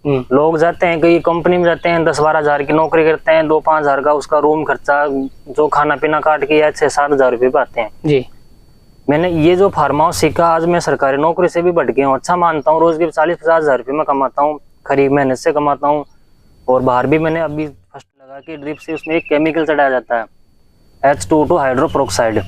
लोग जाते हैं कई कंपनी में जाते हैं, 10-12 हजार की नौकरी करते हैं, 2-5 हजार का उसका रूम खर्चा जो खाना पीना काट के 6-7 हजार रुपये पाते हैं जी। मैंने ये जो फार्म हाउस सीखा, आज मैं सरकारी नौकरी से भी बढ़ गया हूँ। अच्छा मानता हूँ, रोज के 40-50 हजार रुपये मैं कमाता हूँ, खरीब मेहनत से कमाता हूँ। और बाहर भी मैंने अभी फर्स्ट लगा के ड्रिप से उसमें एक केमिकल चढ़ाया जाता है, H2O हाइड्रोपेरोक्साइड।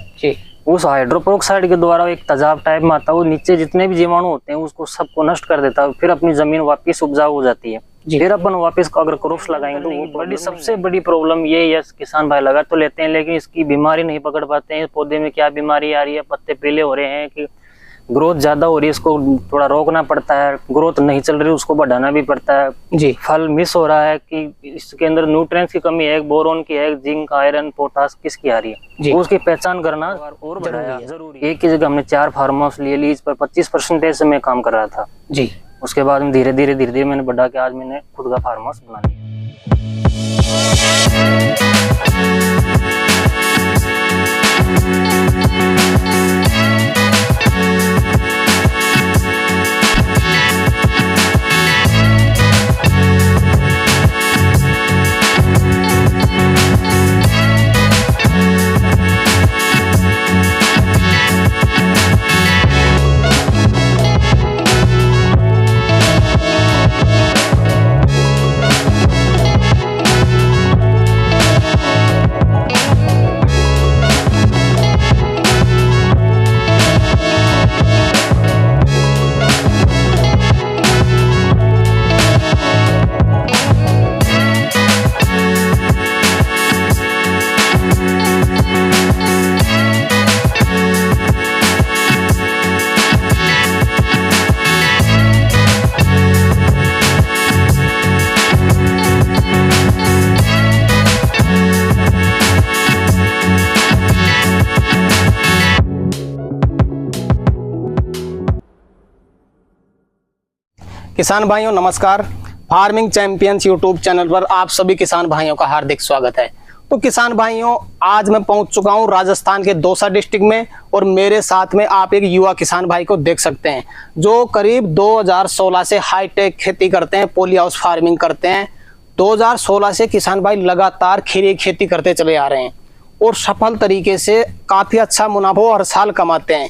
उस हाइड्रोपेरोक्साइड के द्वारा एक तेजाब टाइप में आता है, वो नीचे जितने भी जीवाणु होते हैं उसको सबको नष्ट कर देता है, फिर अपनी जमीन वापस उपजाऊ हो जाती है। फिर अपन वापस अगर क्रॉप्स लगाएंगे तो वो बड़ी सबसे बड़ी प्रॉब्लम ये है, किसान भाई लगा तो लेते हैं लेकिन इसकी बीमारी नहीं पकड़ पाते हैं। पौधे में क्या बीमारी आ रही है, पत्ते पीले हो रहे हैं कि ग्रोथ ज्यादा हो रही है, इसको थोड़ा रोकना पड़ता है। ग्रोथ नहीं चल रही उसको बढ़ाना भी पड़ता है जी। फल मिस हो रहा है कि इसके अंदर न्यूट्रिएंट्स की कमी है, बोरोन की है, जिंक, आयरन, पोटास किसकी आ रही है, उसकी पहचान करना और बढ़ाया जरूरी है। एक की जगह हमने 4 फार्म हाउस लिए लीज पर, 25% से मैं काम कर रहा था जी। उसके बाद में धीरे धीरे मैंने बढ़ा के आज मैंने खुद का फार्म हाउस बना लिया। किसान भाइयों नमस्कार। फार्मिंग चैंपियंस यूट्यूब चैनल पर आप सभी किसान भाइयों का हार्दिक स्वागत है। तो किसान भाइयों, आज मैं पहुंच चुका हूं राजस्थान के दौसा डिस्ट्रिक्ट में और मेरे साथ में आप एक युवा किसान भाई को देख सकते हैं जो करीब 2016 से हाईटेक खेती करते हैं, पॉली हाउस फार्मिंग करते हैं। 2016 से किसान भाई लगातार खीरे की खेती करते चले आ रहे हैं और सफल तरीके से काफी अच्छा मुनाफा हर साल कमाते हैं।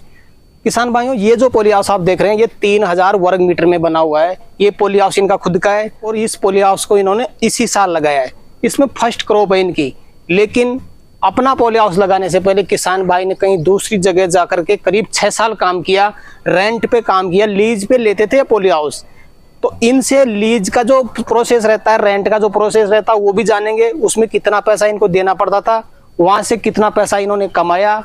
किसान भाइयों, ये जो पॉली हाउस आप देख रहे हैं ये 3000 वर्ग मीटर में बना हुआ है। ये पॉली हाउस इनका खुद का है और इस पॉली हाउस को इन्होंने इसी साल लगाया है। इसमें फर्स्ट क्रॉप है इनकी, लेकिन अपना पॉली हाउस लगाने से पहले किसान भाई ने कहीं दूसरी जगह जाकर के करीब 6 साल काम किया, रेंट पे काम किया, लीज पे लेते थे पॉली हाउस। तो इनसे लीज का जो प्रोसेस रहता है, रेंट का जो प्रोसेस रहता है वो भी जानेंगे, उसमें कितना पैसा इनको देना पड़ता था, वहां से कितना पैसा इन्होंने कमाया,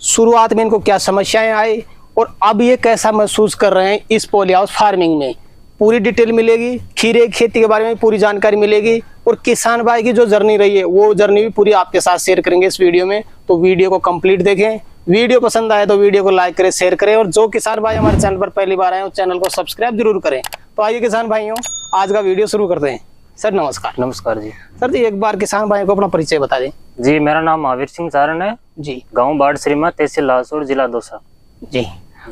शुरुआत में इनको क्या समस्याएं आई और अब ये कैसा महसूस कर रहे हैं इस पॉली हाउस फार्मिंग में। पूरी डिटेल मिलेगी, खीरे की खेती के बारे में पूरी जानकारी मिलेगी और किसान भाई की जो जर्नी रही है वो जर्नी भी पूरी आपके साथ शेयर करेंगे इस वीडियो में। तो वीडियो को कंप्लीट देखें, वीडियो पसंद आए तो वीडियो को लाइक करें, शेयर करें और जो किसान भाई हमारे चैनल पर पहली बार आए उस चैनल को सब्सक्राइब जरूर करें। तो आइए किसान भाइयों, आज का वीडियो शुरू करते हैं। सर नमस्कार। नमस्कार जी। सर जी एक बार किसान भाई को अपना परिचय बता दें। जी, मेरा नाम महावीर सिंह चारण है जी, गाँव बाढ़-श्रीमा, तहसील लालसोट, जिला दौसा जी।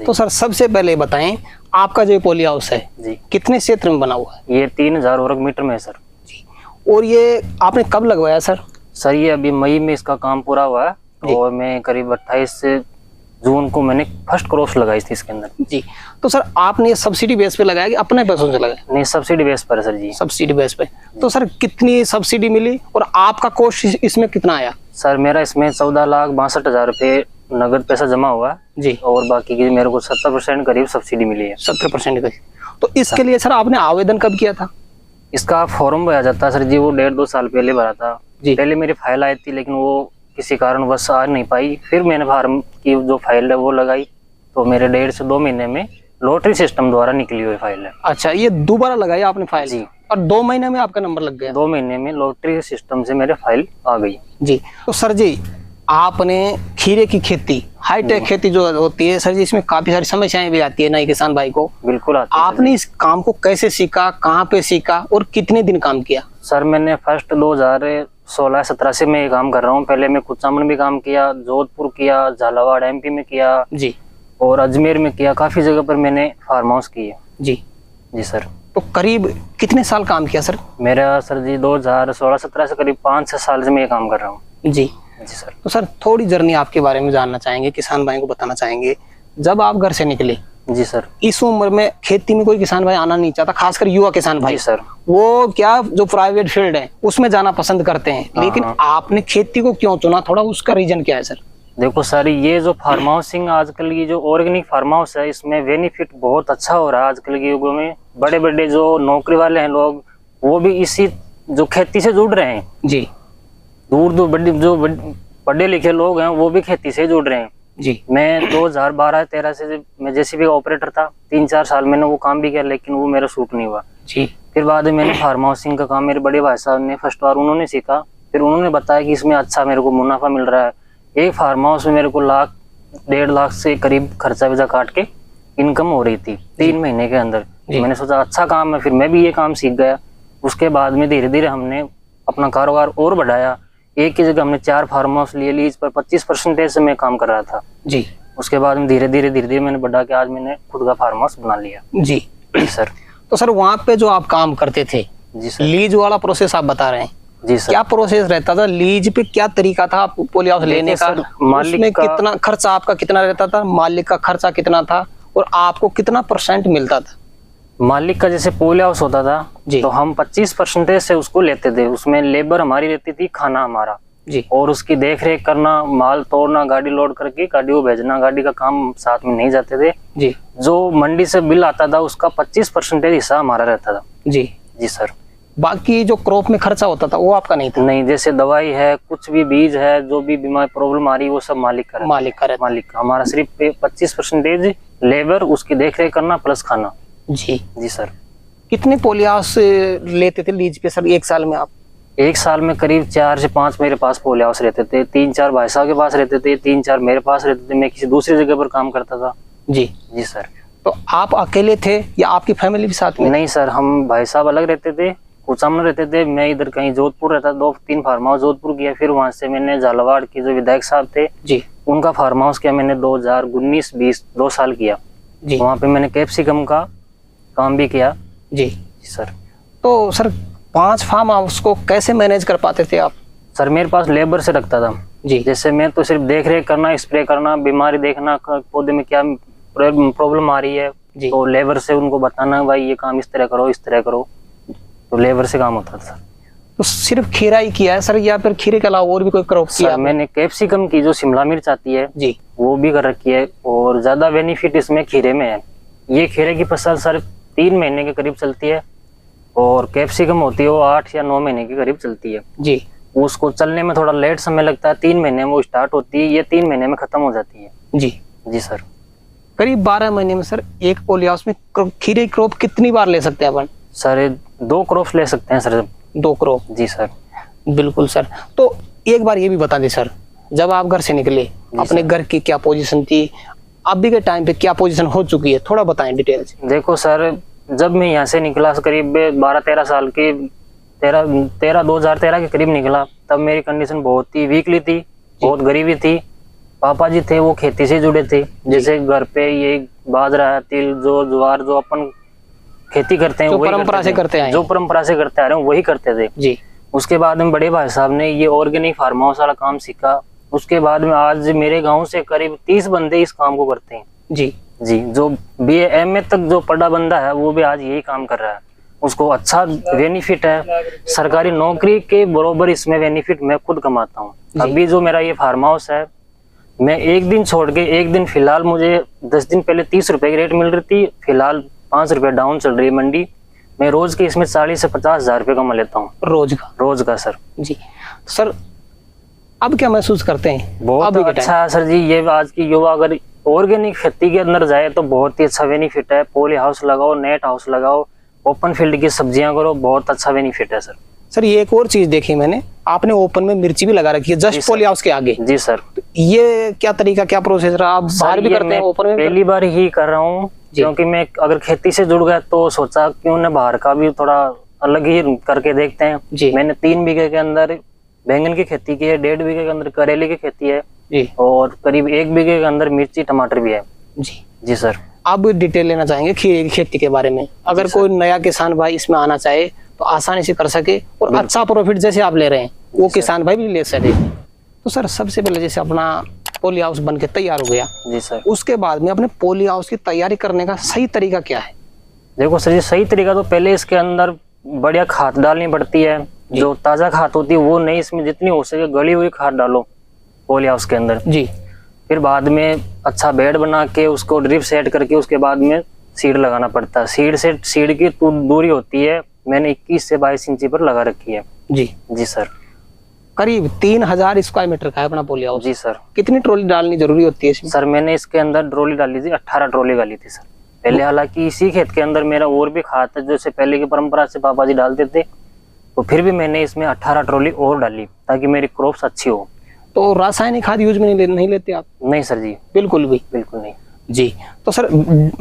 तो सर सबसे पहले बताएं, आपका जो पॉली हाउस है जी कितने क्षेत्र में बना हुआ है? ये 3000 वर्ग मीटर में है सर जी। और ये आपने कब लगवाया सर? सर ये अभी मई में इसका काम पूरा हुआ है और मैं करीब 28 जून को मैंने फर्स्ट क्रॉप्स लगाई थी इसके अंदर जी। तो सर आपने सब्सिडी बेस पे लगाया कि अपने पैसों से लगाया? नहीं, सब्सिडी बेस पर है सर जी। सब्सिडी बेस पे। तो सर कितनी सब्सिडी मिली और आपका कॉस्ट इसमें कितना आया? सर मेरा इसमें 14,62,000 रुपये नगद पैसा जमा हुआ है जी और बाकी की मेरे को 70% करीब सब्सिडी मिली है। 70% का। तो इसके लिए सर आपने आवेदन कब किया था? इसका फॉर्म भरा जाता है सर जी, वो 1.5-2 साल पहले भरा था जी। पहले मेरी फाइल आई थी लेकिन वो किसी कारणवश आ नहीं पाई, फिर मैंने फार्म की जो फाइल है वो लगाई तो मेरे 1.5 से 2 महीने में लॉटरी सिस्टम द्वारा निकली हुई फाइल है। अच्छा, ये दोबारा लगाई आपने फाइल जी और 2 महीने में आपका नंबर लग गया? 2 महीने में लॉटरी सिस्टम से मेरे फाइल आ गई जी। तो सर जी आपने खीरे की खेती, हाईटेक खेती जो होती है सर जी, इसमें काफी सारी समस्याएं भी आती है नए किसान भाई को। बिल्कुल आती है। आपने इस काम को कैसे सीखा, कहाँ पे सीखा और कितने दिन काम किया? सर मैंने फर्स्ट 2016-17 से मैं काम कर रहा हूँ। पहले मैं कुचामन भी काम किया, जोधपुर किया, झालावाड़ MP में किया जी और अजमेर में किया, काफी जगह पर मैंने फार्म हाउस किए जी। जी सर। तो करीब कितने साल काम किया सर? मेरा सर जी 2016-17 से करीब 5-6 साल से मैं ये काम कर रहा हूँ। जी जी सर। तो सर थोड़ी जर्नी आपके बारे में जानना चाहेंगे, किसान भाई को बताना चाहेंगे। जब आप घर से निकले, जी सर, इस उम्र में खेती में कोई किसान भाई आना नहीं चाहता, खासकर युवा किसान भाई। जी सर। वो क्या जो प्राइवेट फील्ड है उसमें जाना पसंद करते हैं, लेकिन आपने खेती को क्यों चुना, थोड़ा उसका रीजन क्या है सर? देखो सर, ये जो फार्म हाउसिंग आजकल की जो ऑर्गेनिक फार्म हाउस है, इसमें बेनिफिट बहुत अच्छा हो रहा है आजकल के युगों में। बड़े बड़े जो नौकरी वाले हैं लोग, वो भी इसी जो खेती से जुड़ रहे हैं। जी। दूर दूर पढ़े लिखे लोग हैं, वो भी खेती से जुड़ रहे हैं। जी। मैं 2012-13 से मैं जेसीबी का ऑपरेटर था। 3-4 साल मैंने वो काम भी किया, लेकिन वो मेरा सूट नहीं हुआ। जी। फिर बाद में मैंने फार्म हाउसिंग का काम मेरे बड़े भाई साहब ने फर्स्ट बार उन्होंने सीखा। फिर उन्होंने बताया कि इसमें अच्छा मेरे को मुनाफा मिल रहा है। एक फार्म हाउस में मेरे को 1-1.5 लाख से करीब खर्चा विजा काट के इनकम हो रही थी 3 महीने के अंदर। मैंने सोचा अच्छा काम है, फिर मैं भी ये काम सीख गया। उसके बाद में धीरे धीरे हमने अपना कारोबार और बढ़ाया। एक की जगह हमने 4 फार्म हाउस लिए लीज पर, 25% से मैं काम कर रहा था। जी। उसके बाद में धीरे धीरे मैंने बढ़ा के आज मैंने खुद का फार्म हाउस बना लिया। जी सर। तो सर वहाँ पे जो आप काम करते थे, जी सर, लीज वाला प्रोसेस आप बता रहे हैं। जी सर। क्या प्रोसेस रहता था लीज पे, क्या तरीका था पॉली हाउस लेने का? मालिक का कितना खर्चा, आपका कितना रहता था, मालिक का खर्चा कितना था, और आपको कितना % मिलता था? मालिक का जैसे पॉली हाउस होता था तो हम 25% से उसको लेते थे। उसमें लेबर हमारी रहती थी, खाना हमारा जी, और उसकी देख रेख करना, माल तोड़ना, गाड़ी लोड करके गाड़ी को भेजना, गाड़ी का काम साथ में नहीं जाते थे जी। जो मंडी से बिल आता था उसका 25% हिस्सा हमारा रहता था। जी। जी सर। बाकी जो क्रॉप में खर्चा होता था वो आपका नहीं था? नहीं, जैसे दवाई है, कुछ भी बीज है, जो भी बीमारी प्रॉब्लम आ रही है वो सब मालिक का हमारा सिर्फ 25% लेबर, उसकी देख रेख करना प्लस खाना। जी। जी सर। कितने पॉली हाउस लेते थे लीज पे सर एक साल में आप? एक साल में करीब 4 से 5 मेरे पास पॉली हाउस रहते थे। 3-4 भाई साहब के पास रहते थे, 3-4 मेरे पास रहते थे। मैं किसी दूसरी जगह पर काम करता था। जी। जी सर। तो आप अकेले थे या आपकी फैमिली भी साथ में? नहीं सर, हम भाई साहब अलग रहते थे, कुछ सामने रहते थे। मैं इधर कहीं जोधपुर रहता, 2-3 फार्म हाउस जोधपुर किया। फिर वहां से मैंने झालावाड़ के जो विधायक साहब थे जी, उनका फार्म हाउस किया मैंने 2019-20 2 साल किया जी। वहाँ पे मैंने कैप्सिकम का काम भी किया। जी। सर। तो सर 5 फार्म हाउस को कैसे मैनेज कर पाते थे आप? सर मेरे पास लेबर से रखता था जी। जैसे मैं तो सिर्फ देख रेख करना, स्प्रे करना, बीमारी देखना, पौधे में क्या प्रॉब्लम आ रही है जी, तो लेबर से उनको बताना भाई ये काम इस तरह करो, इस तरह करो, तो लेबर से काम होता था सर। तो सिर्फ खीरा ही किया है सर या फिर खीरे के अलावा और भी कोई क्रॉप किया? मैंने कैप्सिकम की जो शिमला मिर्च आती है जी, वो भी कर रखी है, और ज्यादा बेनिफिट इसमें खीरे में है। ये खीरे की फसल सर 3 महीने के करीब चलती है, और कैप्सिकम होती है वो 8 या 9 महीने के करीब चलती है जी। उसको चलने में थोड़ा लेट समय लगता है, 3 महीने में वो स्टार्ट होती है, ये 3 महीने में खत्म हो जाती है। जी। जी सर। करीब 12 महीने में सर एक पॉली हाउस में खीरे क्रॉप कितनी बार ले सकते हैं अपन? सर 2 क्रॉप ले सकते हैं सर। 2 क्रॉप? जी सर। बिल्कुल सर। तो एक बार ये भी बता दें सर, जब आप घर से निकले अपने घर की क्या पोजीशन थी, अभी के टाइम पे क्या पोजीशन हो चुकी है, थोड़ा बताएं डिटेल से। देखो सर, जब मैं यहाँ से निकला करीब 12-13 साल के 2013 के करीब निकला, तब मेरी कंडीशन बहुत ही वीकली थी, बहुत गरीबी थी। पापा जी थे वो खेती से जुड़े थे, जैसे घर पे ये बाजरा, तिल, जो ज्वार, जो अपन खेती करते हैं, जो परंपरा से करते हैं, जो परंपरा से करते आ रहे हैं वही करते थे जी। उसके बाद में बड़े भाई साहब ने ये ऑर्गेनिक फार्म हाउस वाला काम सीखा। उसके बाद में आज मेरे गांव से करीब 30 बंदे इस काम को करते हैं जी। जी। जो BA MA तक जो पढ़ा बंदा है वो भी आज यही काम कर रहा है, उसको अच्छा बेनिफिट है। सरकारी नौकरी के बराबर इसमें बेनिफिट मैं खुद कमाता हूँ। अभी जो मेरा ये फार्म हाउस है, मैं एक दिन छोड़ के एक दिन, फिलहाल मुझे 10 दिन पहले 30 रुपए की रेट मिल रही थी, फिलहाल 5 रुपए डाउन चल रही है मंडी। मैं रोज के इसमें 40 से 50 हजार रुपए कमा लेता हूँ रोज का सर। जी सर। अब क्या महसूस करते हैं? बहुत अच्छा है सर जी। ये आज की युवा अगर ऑर्गेनिक खेती के अंदर जाए तो बहुत ही अच्छा बेनिफिट है। पॉली हाउस लगाओ, नेट हाउस लगाओ, ओपन फील्ड की सब्जियां करो, बहुत अच्छा बेनिफिट है सर। सर ये एक और चीज देखी मैंने, आपने ओपन में मिर्ची भी लगा रखी है जस्ट पॉली हाउस के आगे। जी सर। ये क्या तरीका, क्या प्रोसेस रहा? आप बाहर भी करते हैं, ओपन में? पहली बार ही कर रहा हूँ, क्योंकि मैं अगर खेती से जुड़ गया तो सोचा क्यों न बाहर का भी थोड़ा अलग ही करके देखते हैं। मैंने 3 बीघे के अंदर बैंगन की खेती की है, 1.5 बीघे के अंदर करेले की खेती है जी, और करीब 1 बीघे के अंदर मिर्ची टमाटर भी है जी। जी सर। अब डिटेल लेना चाहेंगे खीरे की खेती के बारे में। अगर कोई नया किसान भाई इसमें आना चाहे तो आसानी से कर सके और अच्छा प्रॉफिट जैसे आप ले रहे हैं वो किसान भाई भी ले सके। तो सर सबसे पहले जैसे अपना पॉली हाउस बन के तैयार हो गया जी सर, उसके बाद में अपने पॉली हाउस की तैयारी करने का सही तरीका क्या है? देखो सर जी, सही तरीका तो पहले इसके अंदर बढ़िया खाद डालनी पड़ती है। जो ताजा खाद होती है वो नहीं, इसमें जितनी हो सके गली हुई खाद डालो पॉली हाउस के अंदर जी। फिर बाद में अच्छा बेड बना के उसको ड्रिप सेट करके उसके बाद में सीड लगाना पड़ता है। सीड से सीड की दूरी होती है, मैंने 21 से 22 इंची पर लगा रखी है। जी जी सर। करीब 3000 स्क्वायर मीटर का है अपना पॉली हाउस। जी सर। कितनी ट्रॉली डालनी जरूरी होती है इसमें? सर मैंने इसके अंदर ट्रॉली डाली थी, 18 ट्रॉली डाली थी सर पहले। हालांकि इसी खेत के अंदर मेरा और भी खाद था जैसे पहले की परंपरा से पापा जी डालते थे, तो फिर भी मैंने इसमें 18 ट्रॉली और डाली ताकि मेरी क्रॉप्स अच्छी हो। तो रासायनिक खाद यूज में नहीं लेते आप? नहीं सर जी, बिल्कुल भी? बिल्कुल नहीं जी। तो सर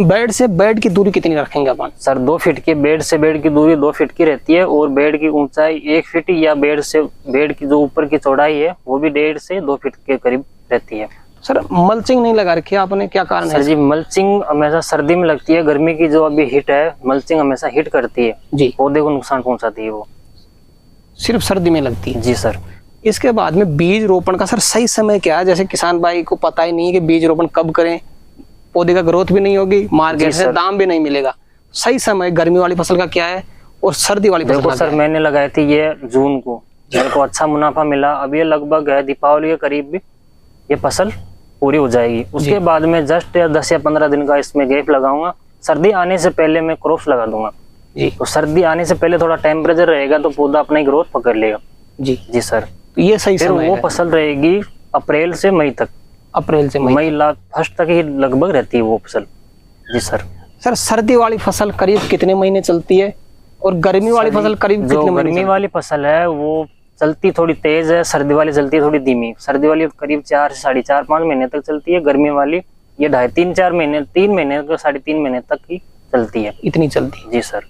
बेड से बेड की दूरी कितनी रखेंगे अपन? सर 2 फीट की बेड से बेड की दूरी 2 फीट की रहती है और बेड की ऊंचाई 1 फीट या बेड की जो ऊपर की चौड़ाई है वो भी 1.5 से 2 फीट के करीब रहती है। सर मल्चिंग नहीं लगा रखी आपने, क्या कारण है? सर जी मल्चिंग हमेशा सर्दी में लगती है, गर्मी की जो अभी हीट है मल्चिंग हमेशा हीट करती है जी, पौधे को नुकसान पहुंचाती है, वो सिर्फ सर्दी में लगती है। जी सर। इसके बाद में बीज रोपण का सर सही समय क्या है? जैसे किसान भाई को पता ही नहीं है कि बीज रोपण कब करें, पौधे का ग्रोथ भी नहीं होगी, मार्केट से दाम भी नहीं मिलेगा। सही समय गर्मी वाली फसल का क्या है और सर्दी वाली फसल का? सर मैंने लगाई थी ये जून को, मेरे को अच्छा मुनाफा मिला। अब ये लगभग है दीपावली के करीब भी ये फसल पूरी हो जाएगी। उसके बाद में जस्ट 10 या 15 दिन का इसमें गैप लगाऊंगा। सर्दी आने से पहले मैं क्रॉप्स लगा दूंगा जी। तो सर्दी आने से पहले थोड़ा टेम्परेचर रहेगा तो पौधा अपना ही ग्रोथ पकड़ लेगा जी। जी सर। तो ये सही समय वो फसल रहेगी अप्रैल से मई तक। अप्रैल से मई फर्स्ट तक ही लगभग रहती है वो फसल। जी सर। सर सर्दी वाली फसल करीब कितने महीने चलती है और गर्मी वाली फसल करीब कितने महीने? गर्मी वाली फसल है वो चलती थोड़ी तेज है, सर्दी वाली चलती है थोड़ी धीमी। सर्दी वाली करीब 4 से 4.5-5 महीने तक चलती है, गर्मी वाली ये 2.5-3-4 महीने 3 महीने 3.5 महीने तक ही चलती है। इतनी चलती है? जी सर।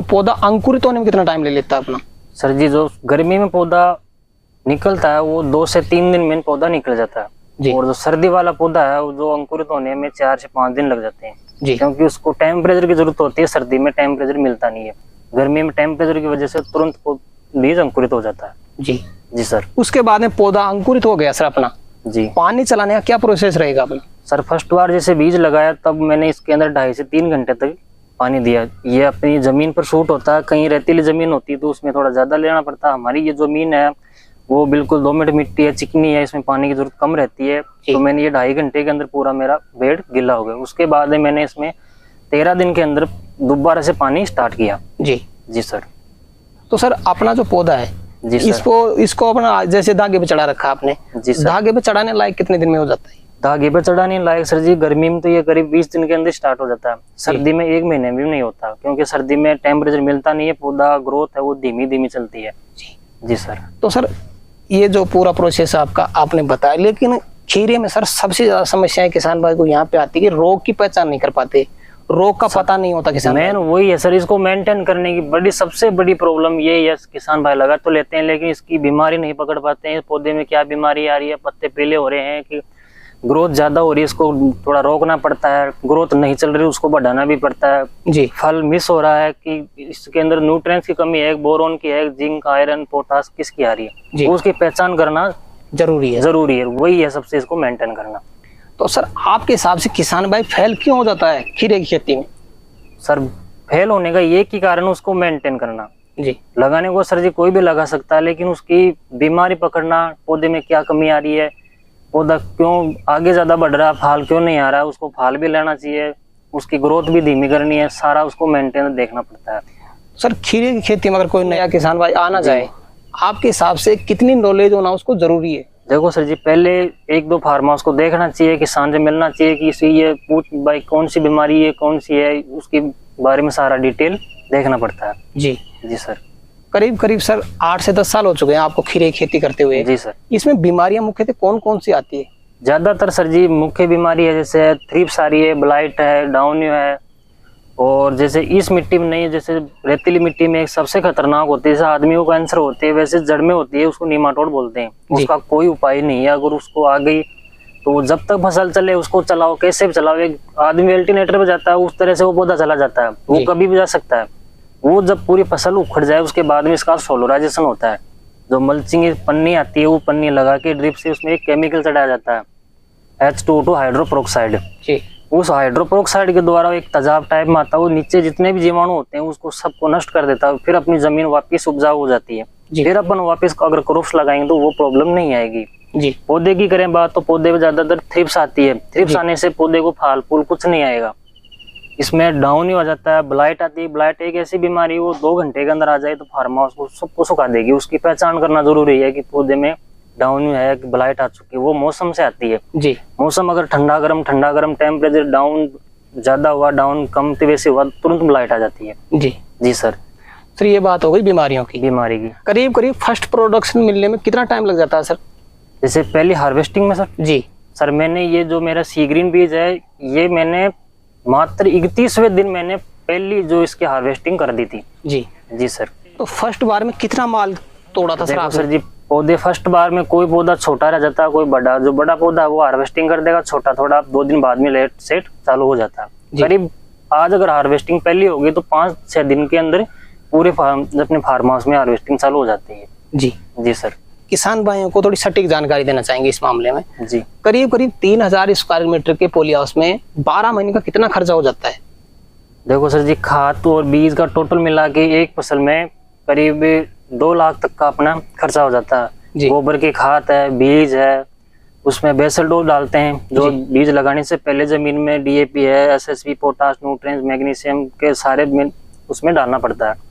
पौधा अंकुरित होने में कितना टाइम ले लेता है अपना? सर जी जो गर्मी में पौधा निकलता है वो 2 से 3 दिन में पौधा निकल जाता है जी। और जो सर्दी वाला पौधा है वो जो अंकुरित होने में 4 से 5 दिन लग जाते हैं जी, क्योंकि उसको टेम्परेचर की जरूरत होती है। सर्दी में टेम्परेचर मिलता नहीं है, गर्मी में टेम्परेचर की वजह से तुरंत बीज अंकुरित हो जाता है जी। जी सर। उसके बाद में पौधा अंकुरित हो गया सर अपना जी, पानी चलाने का क्या प्रोसेस रहेगा अपना? सर फर्स्ट बार जैसे बीज लगाया तब मैंने इसके अंदर 2.5 से 3 घंटे तक पानी दिया। ये अपनी जमीन पर शूट होता है, कहीं रेतीली जमीन होती है तो उसमें थोड़ा ज्यादा लेना पड़ता है। हमारी ये जमीन है वो बिल्कुल दोमट मिट्टी है, चिकनी है, इसमें पानी की जरूरत कम रहती है। तो मैंने ये 2.5 घंटे के अंदर पूरा मेरा बेड गिला हो गया। उसके बाद मैंने इसमें 13 दिन के अंदर दोबारा से पानी स्टार्ट किया जी। जी सर। तो सर अपना जो पौधा है जी सर, इसको अपना जैसे धागे पे चढ़ा रखा आपने जी सर, धागे पे चढ़ाने लायक कितने दिन में हो जाता है? धागे पे चढ़ाने लायक सर जी गर्मी में तो ये करीब 20 दिन के अंदर स्टार्ट हो जाता है। सर्दी में 1 महीने भी नहीं होता क्योंकि सर्दी में टेम्परेचर मिलता नहीं है, पौधा ग्रोथ है वो धीमी धीमी चलती है जी। जी सर। तो सर ये जो पूरा प्रोसेस आपका आपने बताया, लेकिन खीरे में सर सबसे ज्यादा समस्याएं किसान भाई को यहाँ पे आती है कि रोग की पहचान नहीं कर पाते, रोग का पता नहीं होता किसान। मेन वही है सर, इसको मेंटेन करने की सबसे बड़ी प्रॉब्लम ये है। किसान भाई लगा तो लेते हैं लेकिन इसकी बीमारी नहीं पकड़ पाते हैं। पौधे में क्या बीमारी आ रही है, पत्ते पीले हो रहे हैं कि ग्रोथ ज्यादा हो रही है, इसको थोड़ा रोकना पड़ता है। ग्रोथ नहीं चल रही उसको बढ़ाना भी पड़ता है जी। फल मिस हो रहा है कि इसके अंदर न्यूट्रिएंट्स की कमी है, बोरोन की है, जिंक, आयरन, पोटास किसकी आ रही है, उसकी पहचान करना जरूरी है। वही है सबसे, इसको मेंटेन करना। तो सर आपके हिसाब से किसान भाई फेल क्यों हो जाता है खीरे की खेती में? सर फेल होने का एक ही कारण उसको मेंटेन करना जी। लगाने को सर जी कोई भी लगा सकता है लेकिन उसकी बीमारी पकड़ना, पौधे में क्या कमी आ रही है, पौधा क्यों आगे ज्यादा बढ़ रहा है, फाल क्यों नहीं आ रहा है, उसको फाल भी लेना चाहिए, उसकी ग्रोथ भी धीमी करनी है, सारा उसको मेंटेन देखना पड़ता है। सर खीरे की खेती में अगर कोई नया किसान भाई आना चाहे, आपके हिसाब से कितनी नॉलेज होना उसको जरूरी है? देखो सर जी पहले 1-2 फार्म हाउस को देखना चाहिए, किसान से मिलना चाहिए कि इसी ये पूछ भाई कौन सी बीमारी है, कौन सी है, उसके बारे में सारा डिटेल देखना पड़ता है जी। जी सर। करीब करीब सर 8 से 10 साल हो चुके हैं आपको खीरे की खेती करते हुए जी सर। इसमें बीमारियां मुख्यतः कौन कौन सी आती है? ज्यादातर सर जी मुख्य बीमारी है जैसे थ्रिप्स आ रही है, ब्लाइट है, डाउनियो है, और जैसे इस मिट्टी में नहीं है, जैसे रेतीली मिट्टी में एक सबसे खतरनाक होती है, जैसे आदमी को कैंसर होते है वैसे जड़ में होती है, उसको नीमाटोड बोलते हैं। उसका कोई उपाय नहीं है, अगर उसको आ गई तो जब तक फसल चले उसको चलाओ, कैसे भी चलाओ। एक आदमी अल्टरनेटर पे जाता है उस तरह से वो पौधा चला जाता है, वो कभी भी जा सकता है। वो जब पूरी फसल उखड़ जाए उसके बाद में इसका सोलराइजेशन होता है। जो मल्चिंग पन्नी आती है वो पन्नी लगा के ड्रिप से उसमें एक केमिकल चढ़ाया जाता है, H2O हाइड्रोपेरोक्साइड। उस हाइड्रोपेरोक्साइड के द्वारा एक तेजाब टाइप में आता है, वो नीचे जितने भी जीवाणु होते हैं उसको सबको नष्ट कर देता है। फिर अपनी जमीन वापस उपजाऊ हो जाती है। फिर अपन वापस अगर क्रॉप्स लगाएंगे तो वो प्रॉब्लम नहीं आएगी जी। पौधे की करें बात तो पौधे में ज्यादातर थ्रिप्स आती है। थ्रिप्स आने से पौधे को फल फूल कुछ नहीं आएगा, इसमें डाउन ही हो जाता है। ब्लाइट आती है, ब्लाइट एक ऐसी बीमारी वो 2 घंटे के अंदर आ जाए तो फार्म हाउस को सबको सुखा देगी। उसकी पहचान करना जरूरी है कि पौधे में डाउन है कि ब्लाइट आ चुकी है। वो मौसम से आती है जी। मौसम अगर ठंडा गर्म टेम्परेचर डाउन ज्यादा हुआ डाउन कम वैसे हुआ तुरंत ब्लाइट आ जाती है जी। जी सर। सर ये बात हो गई बीमारियों की। बीमारी की करीब करीब फर्स्ट प्रोडक्शन मिलने में कितना टाइम लग जाता है सर? जैसे पहली हार्वेस्टिंग में सर जी सर, मैंने ये जो मेरा सी ग्रीन बीज है ये मैंने मात्र 31वें दिन मैंने पहली जो इसकी हार्वेस्टिंग कर दी थी जी। जी सर। तो फर्स्ट बार में कितना माल तोड़ा था सर? सर जी पौधे फर्स्ट बार में कोई पौधा छोटा रह जाता है, कोई बड़ा। जो बड़ा पौधा है वो हार्वेस्टिंग कर देगा, छोटा थोड़ा 2 दिन बाद में लेट सेट चालू हो जाता है। करीब आज अगर हार्वेस्टिंग पहली होगी तो 5-6 दिन के अंदर पूरे अपने फार्म हाउस में हार्वेस्टिंग चालू हो जाती है जी। जी सर। किसान भाइयों को थोड़ी सटीक जानकारी देना चाहेंगे इस मामले में जी। करीब करीब 3000 स्क्वायर मीटर के पॉली हाउस में 12 महीने का कितना खर्चा हो जाता है? देखो सर जी, खाद और बीज का टोटल मिला के एक फसल में करीब 2 लाख तक का अपना खर्चा हो जाता है। गोबर की खाद है, बीज है, उसमें बेसल डोज डालते हैं जो बीज लगाने से पहले जमीन में DAP है, SSP, पोटाश, न्यूट्रिएंट्स, मैग्नीशियम के सारे उसमें डालना पड़ता है।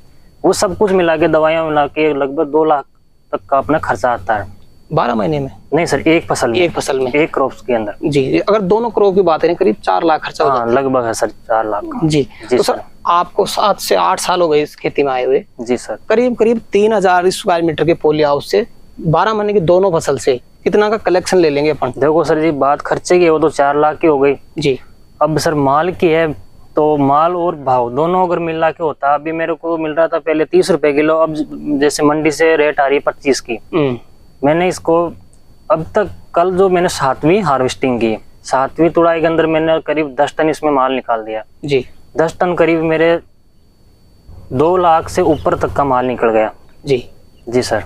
वो सब कुछ मिला के दवाइयाँ मिला के लगभग 2 लाख तक का अपना खर्चा आता है 12 महीने में। नहीं सर, एक फसल में एक क्रॉप्स के अंदर जी। अगर दोनों क्रॉप की बात करें करीब 4 लाख खर्चा हाँ, लगभग है सर 4 लाख जी। तो सर आपको 7 से 8 साल हो गए इस खेती में आए हुए जी सर। करीब करीब 3000 स्क्वायर मीटर के पॉली हाउस से 12 महीने की दोनों फसल से कितना का कलेक्शन ले लेंगे अपन? देखो सर जी, बात खर्चे की वो तो 4 लाख की हो गई जी। अब सर माल की है तो माल और भाव दोनों अगर मिला के होता, अभी मेरे को मिल रहा था पहले 30 रुपए किलो, अब जैसे मंडी से रेट आ रही है 25 की। मैंने इसको अब तक कल जो मैंने 7वीं हार्वेस्टिंग की, 7वीं तुड़ाई के अंदर मैंने करीब 10 टन इसमें माल निकाल दिया जी। 10 टन करीब मेरे 2 लाख से ऊपर तक का माल निकल गया जी। जी सर।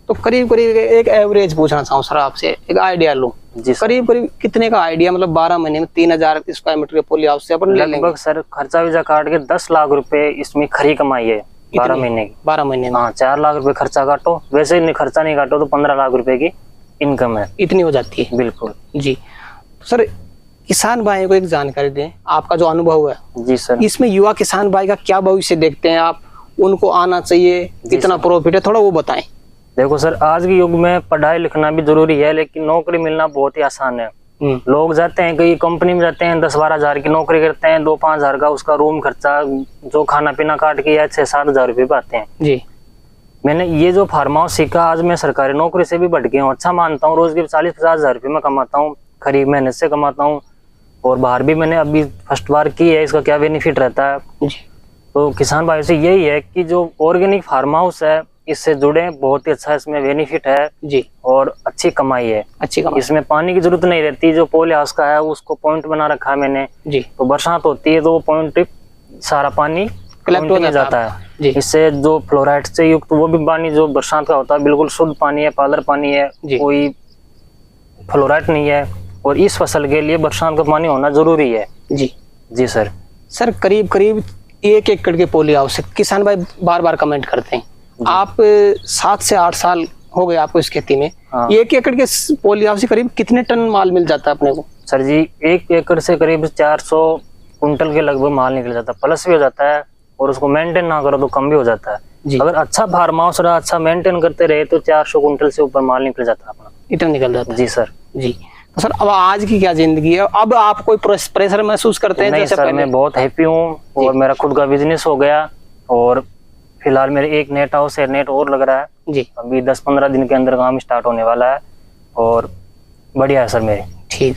तो करीब करीब एक एवरेज पूछना चाहूँ सर आपसे, एक आइडिया लूं जी। करीब करीब कितने का आइडिया, मतलब 12 महीने में 3000 स्क्वायर मीटर के पॉली हाउस से अपन ले लेंगे? लगभग सर खर्चा विजा काट के 10 लाख रुपए इसमें खरी कमाई है 12 महीने की। 12 महीने में हाँ, 4 लाख रुपए खर्चा काटो, वैसे ही खर्चा नहीं काटो तो 15 लाख रुपए की इनकम है, इतनी हो जाती है। बिल्कुल जी। सर किसान भाई को एक जानकारी दें, आपका जो अनुभव है जी सर, इसमें युवा किसान भाई का क्या भविष्य देखते हैं आप? उनको आना चाहिए, कितना प्रॉफिट है, थोड़ा वो बताएं। देखो सर, आज के युग में पढ़ाई लिखना भी जरूरी है लेकिन नौकरी मिलना बहुत ही आसान है। लोग जाते हैं कई कंपनी में जाते हैं 10-12 हजार की नौकरी करते हैं, 2-5 हजार का उसका रूम खर्चा जो खाना पीना काट के 6-7 हजार रुपये पाते हैं जी। मैंने ये जो फार्म हाउस सीखा, आज मैं सरकारी नौकरी से भी बढ़ गया हूँ। अच्छा मानता हूँ, रोज के 40-50 हजार रुपये में कमाता हूँ, खरीब मेहनत से कमाता हूँ। और बाहर भी मैंने अभी फर्स्ट बार की है, इसका क्या बेनिफिट रहता है जी। तो किसान भाई से यही है कि जो ऑर्गेनिक फार्म हाउस है इससे जुड़े, बहुत ही अच्छा इसमें बेनिफिट है जी। और अच्छी कमाई है, अच्छी कमाई। इसमें पानी की जरूरत नहीं रहती, जो पॉली हाउस का है उसको पॉइंट बना रखा है मैंने जी। तो बरसात होती है तो वो पॉइंट सारा पानी कलेक्ट हो जाता है जी। इससे जो फ्लोराइड से युक्त वो भी पानी जो बरसात का होता है बिल्कुल शुद्ध पानी है, पालर पानी है, कोई फ्लोराइड नहीं है। और इस फसल के लिए बरसात का पानी होना जरूरी है जी। जी सर। सर करीब करीब 1 एकड़ के पॉली हाउस से किसान भाई बार बार कमेंट करते हैं, आप 7 से 8 साल हो गए आपको इस खेती में। हाँ। 1 एकड़ के पॉली हाउस से करीब कितने टन माल मिल जाता है अपने को? सर जी 1 एकड़ से करीब 400 कुंटल के लगभग माल निकल जाता है, प्लस भी हो जाता है और उसको मेंटेन ना करो तो कम भी हो जाता है जी। अगर अच्छा फार्म हाउस रहा, अच्छा मेंटेन करते रहे तो 400 कुंटल से ऊपर माल निकल जाता है अपना, इतना निकल जाता है जी सर जी। तो सर अब आज की क्या जिंदगी है, अब आप कोई प्रेशर महसूस करते हैं? नहीं सर, मैं बहुत हैप्पी हूँ और मेरा खुद का बिजनेस हो गया और फिलहाल मेरे एक नेट हाउस है, नेट और लग रहा है जी। अभी 10-15 दिन के अंदर काम स्टार्ट होने वाला है और बढ़िया है सर मेरे। ठीक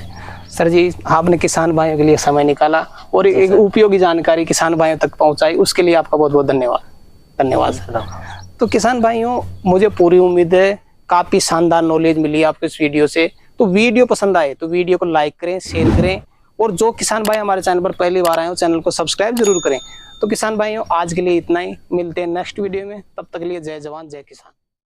सर जी, आपने किसान भाइयों के लिए समय निकाला और एक उपयोगी जानकारी किसान भाइयों तक पहुंचाई, उसके लिए आपका बहुत बहुत धन्यवाद। धन्यवाद सर। तो किसान भाइयों, मुझे पूरी उम्मीद है काफी शानदार नॉलेज मिली आपको इस वीडियो से। तो तो वीडियो पसंद आए तो वीडियो को लाइक करें, शेयर करें, और जो किसान भाई हमारे चैनल पर पहली बार आए हो चैनल को सब्सक्राइब जरूर करें। तो किसान भाइयों आज के लिए इतना ही, मिलते हैं नेक्स्ट वीडियो में, तब तक के लिए जय जवान जय किसान।